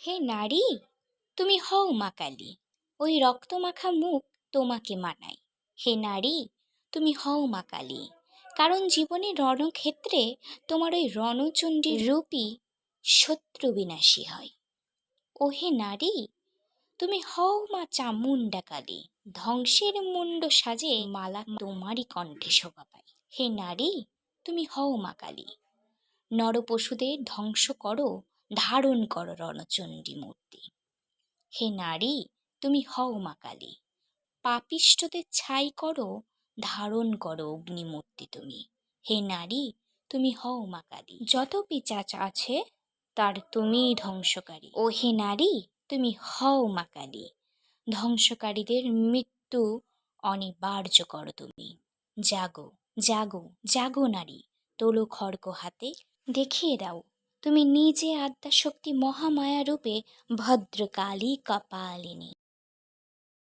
হে নারী, তুমি হও মা কালী, ওই রক্তমাখা মুখ তোমাকে মানায়। হে নারী, তুমি হও মা কালী, কারণ জীবনের রণক্ষেত্রে তোমার ওই রণচণ্ডীর রূপই শত্রু বিনাশী হয়। ও হে নারী, তুমি হও মা চামুণ্ডা কালী, ধ্বংসের মুণ্ড সাজে মালা তোমারই কণ্ঠে শোভা পায়। হে নারী, তুমি হও মা কালী, নরপশুদের ধ্বংস করো, ধারণ করো রণচণ্ডী মূর্তি। হে নারী, তুমি হও মা কালী, পাপিষ্ঠদের ছাই করো, ধারণ করো অগ্নিমূর্তি তুমি। হে নারী, তুমি হও মা কালী, যত পিশাচ আছে তার তুমিই ধ্বংসকারী। ও হে নারী, তুমি হও মা কালী, ধ্বংসকারীদের মৃত্যু অনিবার্য করো তুমি। জাগো জাগো জাগো নারী, তোলো খড়গ হাতে, দেখিয়ে দাও তুমি নিজে আদ্যাশক্তি মহামায়া রূপে ভদ্রকালী কপালিনী।